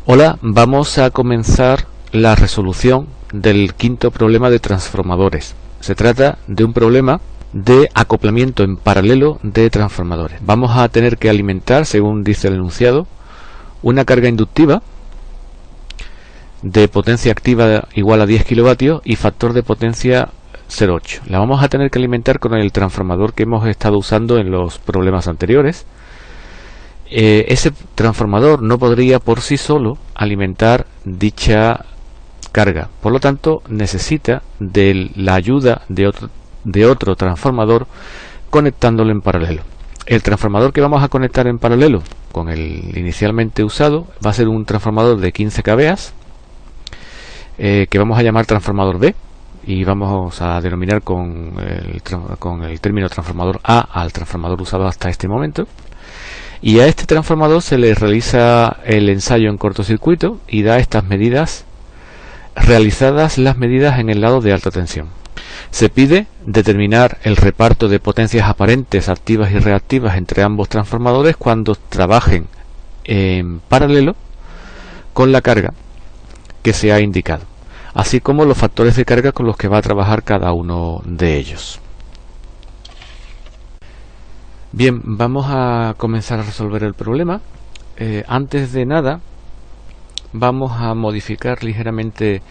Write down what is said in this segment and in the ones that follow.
Hola, vamos a comenzar la resolución del quinto problema de transformadores. Se trata de un problema de acoplamiento en paralelo de transformadores. Vamos a tener que alimentar, según dice el enunciado, una carga inductiva de potencia activa igual a 10 kilovatios y factor de potencia 0,8. La vamos a tener que alimentar con el transformador que hemos estado usando en los problemas anteriores. Ese transformador no podría por sí solo alimentar dicha carga, por lo tanto necesita de la ayuda de otro transformador conectándolo en paralelo. El transformador que vamos a conectar en paralelo con el inicialmente usado va a ser un transformador de 15 kVA que vamos a llamar transformador B, y vamos a denominar con el término transformador A al transformador usado hasta este momento. Y a este transformador se le realiza el ensayo en cortocircuito y da estas medidas, realizadas las medidas en el lado de alta tensión. Se pide determinar el reparto de potencias aparentes activas y reactivas entre ambos transformadores cuando trabajen en paralelo con la carga que se ha indicado, así como los factores de carga con los que va a trabajar cada uno de ellos. Bien, vamos a comenzar a resolver el problema. Antes de nada, vamos a modificar ligeramente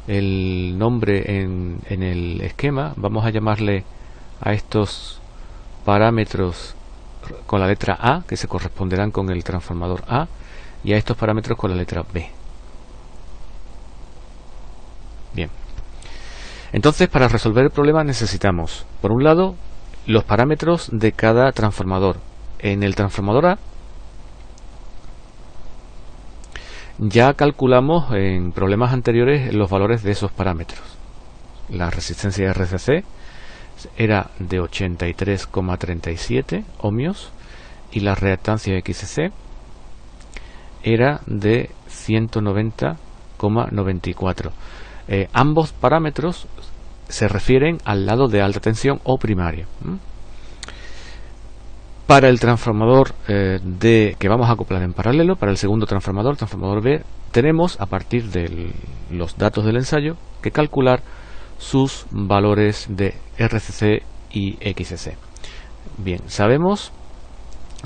el nombre en el esquema. Vamos a llamarle a estos parámetros con la letra A, que se corresponderán con el transformador A, y a estos parámetros con la letra B. Bien. Entonces, para resolver el problema necesitamos, por un lado, los parámetros de cada transformador. En el transformador A ya calculamos en problemas anteriores los valores de esos parámetros. La resistencia RCC era de 83,37 ohmios y la reactancia XC era de 190,94. Ambos parámetros se refieren al lado de alta tensión o primaria. Para el transformador que vamos a acoplar en paralelo, para el segundo transformador B, tenemos, a partir de los datos del ensayo, que calcular sus valores de RCC y XC. Bien, sabemos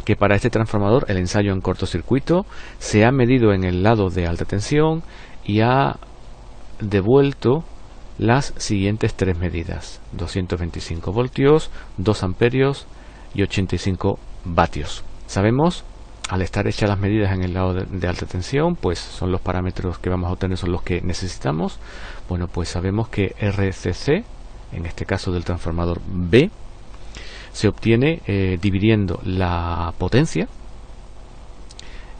que para este transformador el ensayo en cortocircuito se ha medido en el lado de alta tensión y ha devuelto las siguientes tres medidas: 225 voltios, 2 amperios y 85 vatios. Sabemos, al estar hechas las medidas en el lado de alta tensión, pues son los parámetros que vamos a obtener, son los que necesitamos. Bueno, pues sabemos que RCC, en este caso del transformador B, se obtiene dividiendo la potencia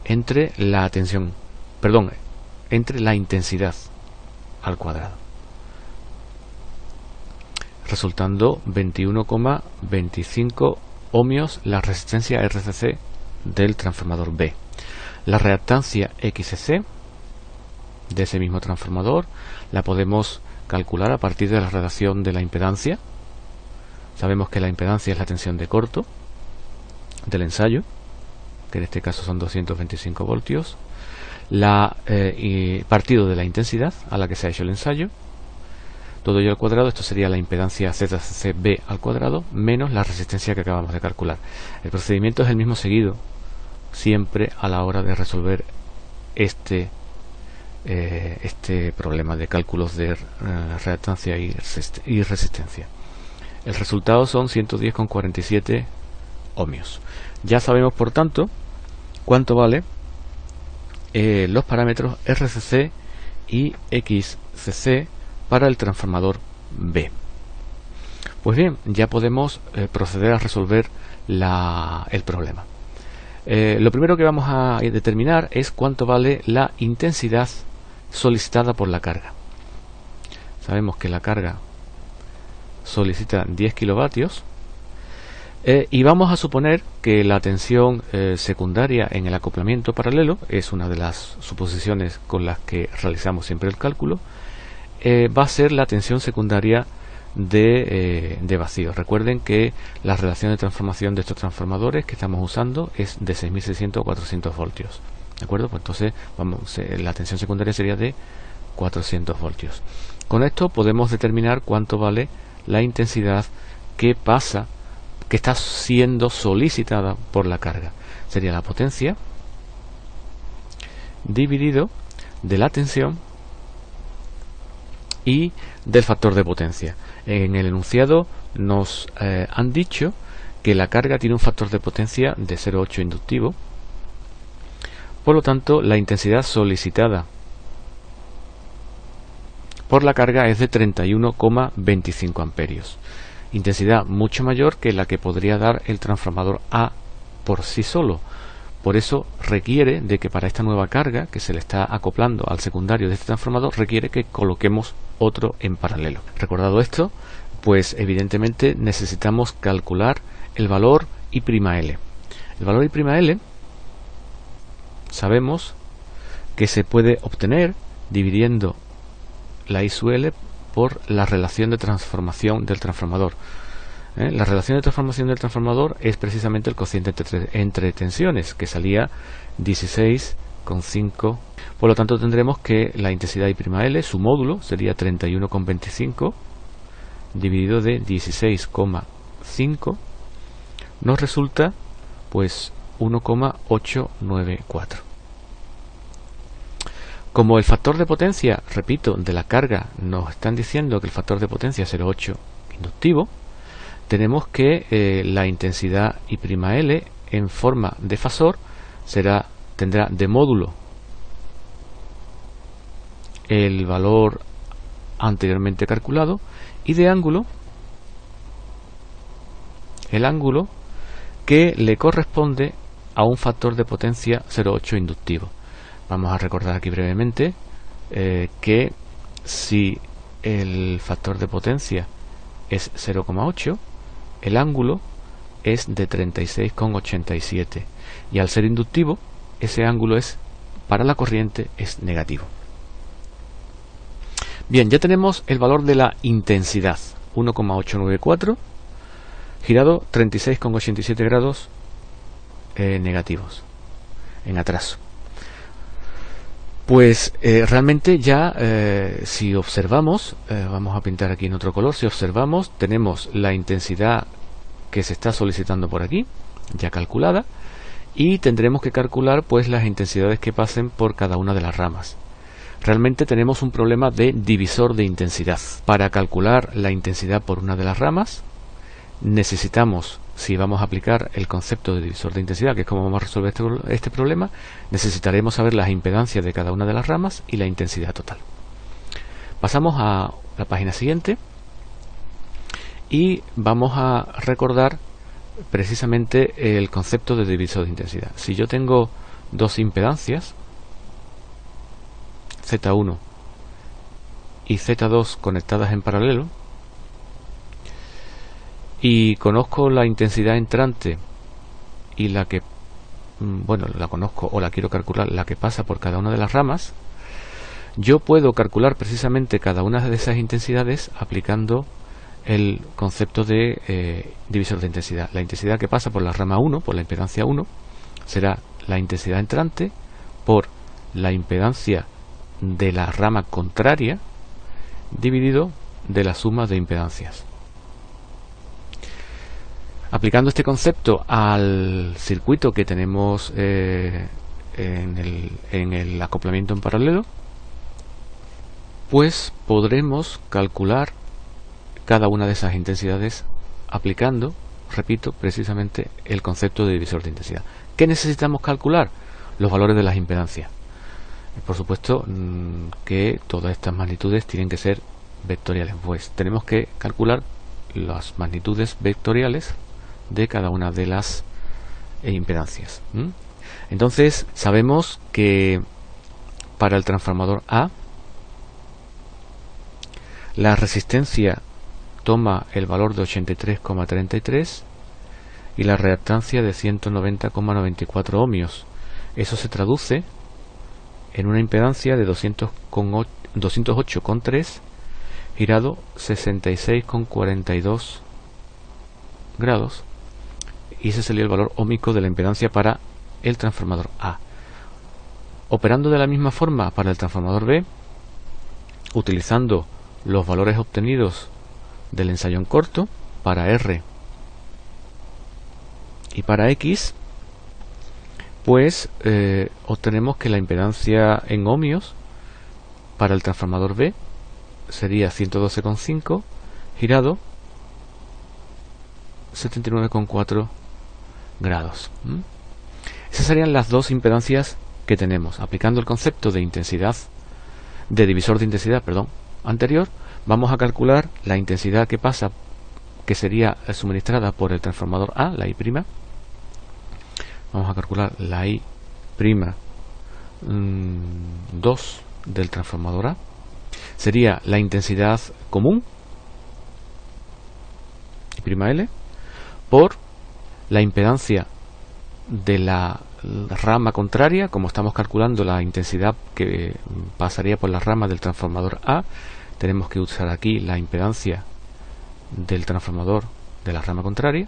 entre la tensión, entre la intensidad al cuadrado, resultando 21,25 ohmios la resistencia RCC del transformador B. La reactancia XC de ese mismo transformador la podemos calcular a partir de la relación de la impedancia. Sabemos que la impedancia es la tensión de corto del ensayo, que en este caso son 225 voltios, partido de la intensidad a la que se ha hecho el ensayo, todo ello al cuadrado. Esto sería la impedancia ZCB al cuadrado menos la resistencia que acabamos de calcular. El procedimiento es el mismo seguido siempre a la hora de resolver este problema de cálculos de reactancia y resistencia. El resultado son 110,47 ohmios. Ya sabemos, por tanto, cuánto vale los parámetros RCC y XCC para el transformador B. Pues bien, ya podemos proceder a resolver el problema. Lo primero que vamos a determinar es cuánto vale la intensidad solicitada por la carga. Sabemos que la carga solicita 10 kilovatios y vamos a suponer que la tensión secundaria en el acoplamiento paralelo, es una de las suposiciones con las que realizamos siempre el cálculo, va a ser la tensión secundaria de vacío. Recuerden que la relación de transformación de estos transformadores que estamos usando es de 6600 a 400 voltios. ¿De acuerdo? Pues entonces la tensión secundaria sería de 400 voltios. Con esto podemos determinar cuánto vale la intensidad que está siendo solicitada por la carga. Sería la potencia dividido de la tensión y del factor de potencia. En el enunciado nos han dicho que la carga tiene un factor de potencia de 0,8 inductivo. Por lo tanto, la intensidad solicitada por la carga es de 31,25 amperios. Intensidad mucho mayor que la que podría dar el transformador A por sí solo. Por eso requiere de que para esta nueva carga que se le está acoplando al secundario de este transformador, requiere que coloquemos otro en paralelo. Recordado esto, pues evidentemente necesitamos calcular el valor I'L. El valor I'L sabemos que se puede obtener dividiendo la I sub L por la relación de transformación del transformador. La relación de transformación del transformador es precisamente el cociente entre tensiones, que salía 16,5. Por lo tanto tendremos que la intensidad I'L, su módulo, sería 31,25 dividido de 16,5, nos resulta pues 1,894. Como el factor de potencia, repito, de la carga nos están diciendo que el factor de potencia es 0,8 inductivo, tenemos que la intensidad I'L en forma de fasor tendrá de módulo el valor anteriormente calculado y de ángulo el ángulo que le corresponde a un factor de potencia 0,8 inductivo. Vamos a recordar aquí brevemente que si el factor de potencia es 0,8, el ángulo es de 36,87 y al ser inductivo ese ángulo para la corriente es negativo. Bien, ya tenemos el valor de la intensidad, 1,894 girado 36,87 grados negativos en atraso. Pues realmente ya si observamos, vamos a pintar aquí en otro color, si observamos tenemos la intensidad que se está solicitando por aquí, ya calculada, y tendremos que calcular pues las intensidades que pasen por cada una de las ramas. Realmente tenemos un problema de divisor de intensidad. Para calcular la intensidad por una de las ramas necesitamos, si vamos a aplicar el concepto de divisor de intensidad, que es como vamos a resolver este problema, necesitaremos saber las impedancias de cada una de las ramas y la intensidad total. Pasamos a la página siguiente y vamos a recordar precisamente el concepto de divisor de intensidad. Si yo tengo dos impedancias, Z1 y Z2 conectadas en paralelo, y conozco la intensidad entrante y la que, bueno, la conozco o la quiero calcular, la que pasa por cada una de las ramas, yo puedo calcular precisamente cada una de esas intensidades aplicando el concepto de divisor de intensidad. La intensidad que pasa por la rama 1, por la impedancia 1, será la intensidad entrante por la impedancia de la rama contraria dividido de la suma de impedancias. Aplicando este concepto al circuito que tenemos en el acoplamiento en paralelo, pues podremos calcular cada una de esas intensidades aplicando, repito, precisamente el concepto de divisor de intensidad. ¿Qué necesitamos calcular? Los valores de las impedancias. Por supuesto que todas estas magnitudes tienen que ser vectoriales, pues tenemos que calcular las magnitudes vectoriales de cada una de las impedancias. Entonces sabemos que para el transformador A la resistencia toma el valor de 83,33 y la reactancia de 190,94 ohmios. Eso se traduce en una impedancia de 208,3 girado 66,42 grados, y ese sería el valor óhmico de la impedancia para el transformador A. Operando de la misma forma para el transformador B, utilizando los valores obtenidos del ensayo en corto para R y para X, pues obtenemos que la impedancia en ohmios para el transformador B sería 112,5 girado 79,4 grados. Esas serían las dos impedancias que tenemos. Aplicando el concepto de intensidad, de divisor de intensidad, anterior, vamos a calcular la intensidad que pasa, que sería suministrada por el transformador A, la I'. Vamos a calcular la I' 2 del transformador A. Sería la intensidad común, I'L, por la impedancia de la rama contraria. Como estamos calculando la intensidad que pasaría por la rama del transformador A, tenemos que usar aquí la impedancia del transformador de la rama contraria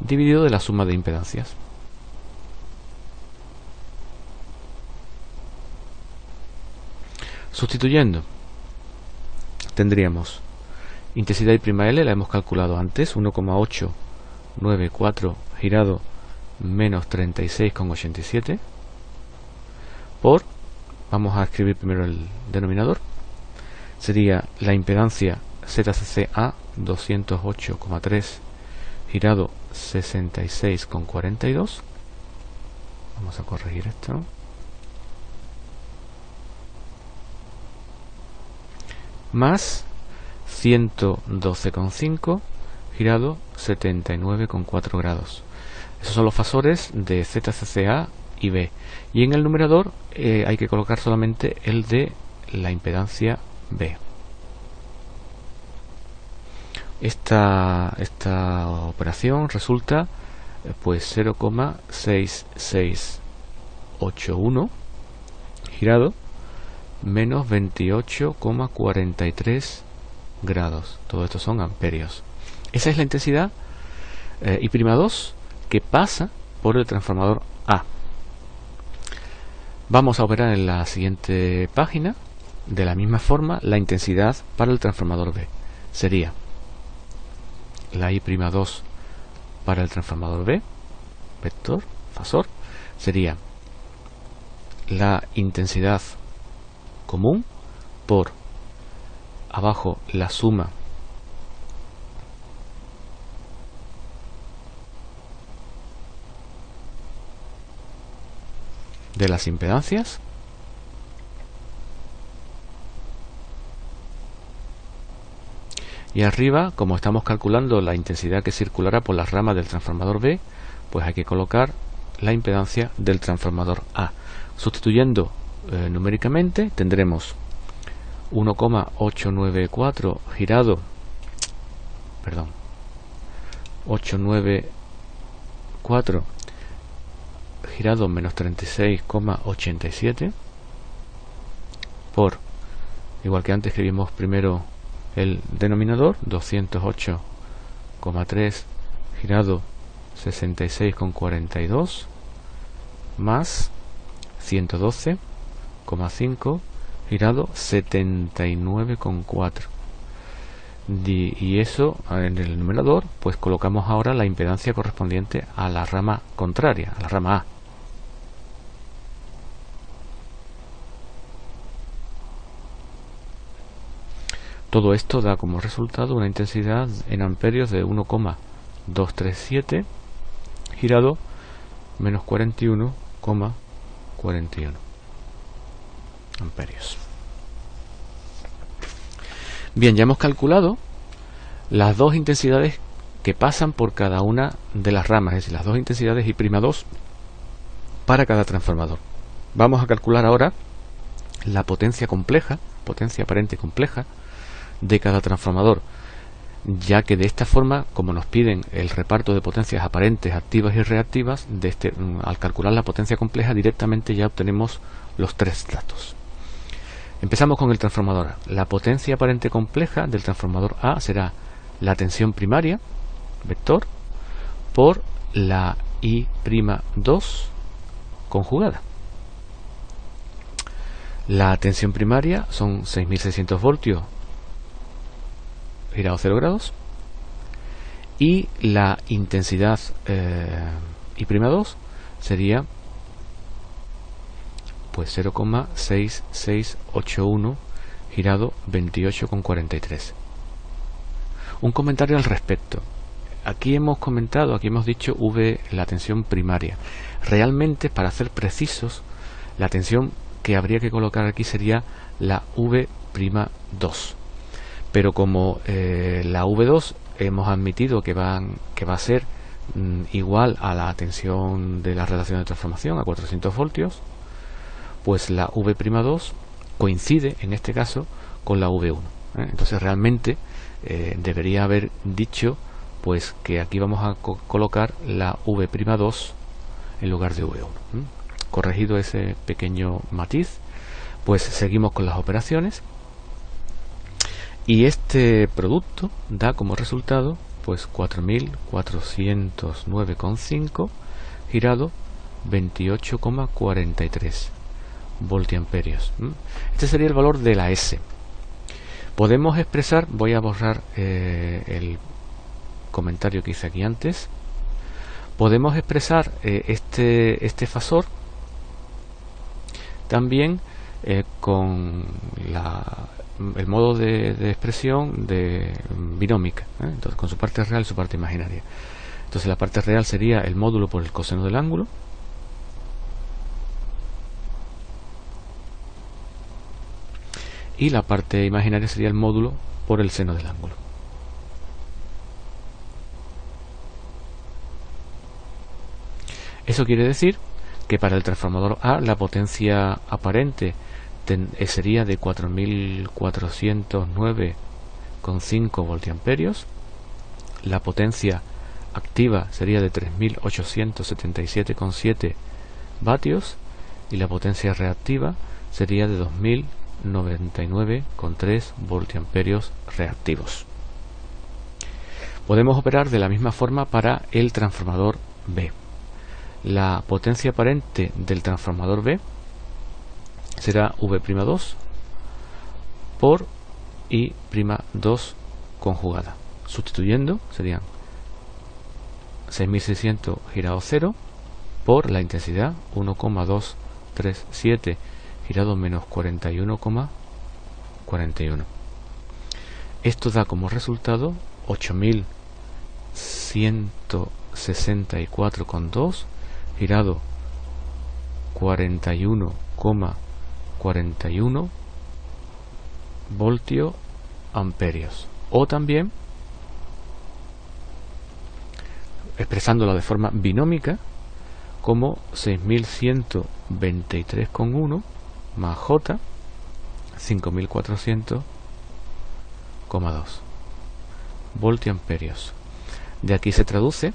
dividido de la suma de impedancias. Sustituyendo, tendríamos intensidad I'L, la hemos calculado antes, 1,894 girado menos 36,87 por, vamos a escribir primero el denominador, sería la impedancia ZCCA 208,3 girado 66,42. Vamos a corregir esto. Más 112,5 girado 79,4 grados. Esos son los fasores de ZCCA y B. Y en el numerador hay que colocar solamente el de la impedancia B. Esta operación resulta pues 0,6681 girado menos 28,43 grados. Todo esto son amperios. Esa es la intensidad I'2 que pasa por el transformador A. Vamos a operar en la siguiente página de la misma forma la intensidad para el transformador B. Sería la I'2 para el transformador B, vector, fasor, sería la intensidad común por abajo la suma de las impedancias y arriba, como estamos calculando la intensidad que circulará por las ramas del transformador B, pues hay que colocar la impedancia del transformador A. Sustituyendo numéricamente tendremos 1,894 girado 894 girado menos 36,87 por, igual que antes escribimos primero el denominador, 208,3 girado 66,42 más 112,5 girado 79,4, y eso en el numerador pues colocamos ahora la impedancia correspondiente a la rama contraria, a la rama A. Todo esto da como resultado una intensidad en amperios de 1,237 girado menos 41,41 amperios. Bien, ya hemos calculado las dos intensidades que pasan por cada una de las ramas, es decir, las dos intensidades I'2 para cada transformador. Vamos a calcular ahora la potencia compleja, potencia aparente compleja de cada transformador, ya que de esta forma, como nos piden el reparto de potencias aparentes, activas y reactivas, al calcular la potencia compleja directamente ya obtenemos los tres datos. Empezamos con el transformador A. La potencia aparente compleja del transformador A será la tensión primaria, vector, por la I'2 conjugada. La tensión primaria son 6600 voltios girado 0 grados, y la intensidad I'2 sería pues 0,6681 girado 28,43. Un comentario al respecto. Aquí hemos dicho V, la tensión primaria. Realmente, para ser precisos, la tensión que habría que colocar aquí sería la V'2. Pero como la V2 hemos admitido que va a ser igual a la tensión de la relación de transformación, a 400 voltios, pues la V'2 coincide en este caso con la V1. Entonces realmente debería haber dicho pues que aquí vamos a colocar la V'2 en lugar de V1. Corregido ese pequeño matiz, pues seguimos con las operaciones, y este producto da como resultado pues 4409,5 girado 28,43 voltiamperios. Este sería el valor de la S. Podemos expresar, voy a borrar el comentario que hice aquí antes. Podemos expresar este fasor también con el modo de expresión de binómica, entonces con su parte real y su parte imaginaria. Entonces la parte real sería el módulo por el coseno del ángulo, y la parte imaginaria sería el módulo por el seno del ángulo. Eso quiere decir que para el transformador A la potencia aparente sería de 4409,5 voltiamperios, la potencia activa sería de 3877,7 vatios, y la potencia reactiva sería de 2099,3 voltiamperios reactivos. Podemos operar de la misma forma para el transformador B. La potencia aparente del transformador B será V'2 por I'2 conjugada. Sustituyendo serían 6600 girado 0 por la intensidad 1,237 girado menos 41,41. Esto da como resultado 8164,2 girado 41,41 voltio amperios, o también expresándolo de forma binómica como 6123,1 más J 5400,2 voltiamperios. De aquí se traduce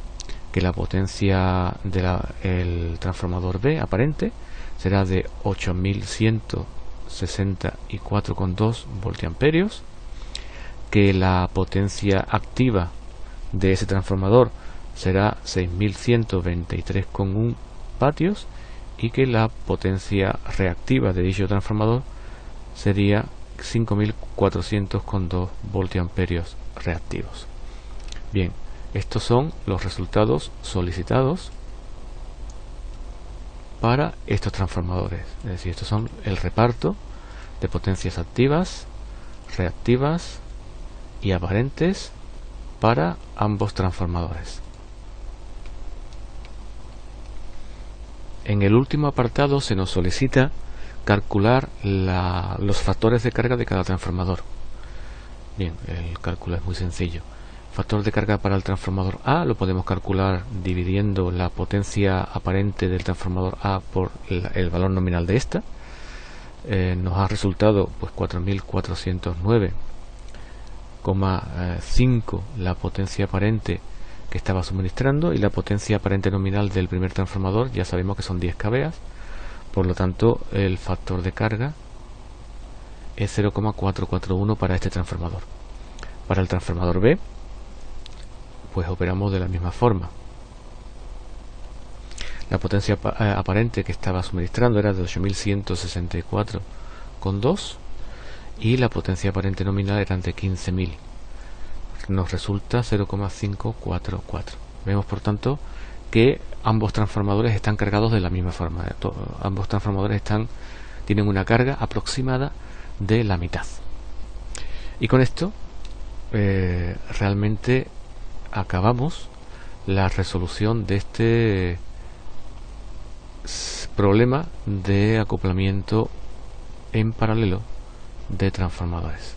que la potencia del transformador B aparente será de 8164,2 voltiamperios, que la potencia activa de ese transformador será 6123,1 vatios, y que la potencia reactiva de dicho transformador sería 5400,2 voltiamperios reactivos. Bien, estos son los resultados solicitados para estos transformadores, es decir, estos son el reparto de potencias activas, reactivas y aparentes para ambos transformadores. En el último apartado se nos solicita calcular los factores de carga de cada transformador. Bien, el cálculo es muy sencillo. Factor de carga para el transformador A lo podemos calcular dividiendo la potencia aparente del transformador A por el valor nominal de esta. Nos ha resultado pues 4409,5 la potencia aparente que estaba suministrando, y la potencia aparente nominal del primer transformador ya sabemos que son 10 kVA. Por lo tanto, el factor de carga es 0,441 para este transformador. Para el transformador B, pues operamos de la misma forma. La potencia aparente que estaba suministrando era de 8164,2 0,2 y la potencia aparente nominal eran de 15.000. Nos resulta 0,544. Vemos por tanto que ambos transformadores están cargados de la misma forma. Ambos transformadores tienen una carga aproximada de la mitad. Y con esto realmente acabamos la resolución de este problema de acoplamiento en paralelo de transformadores.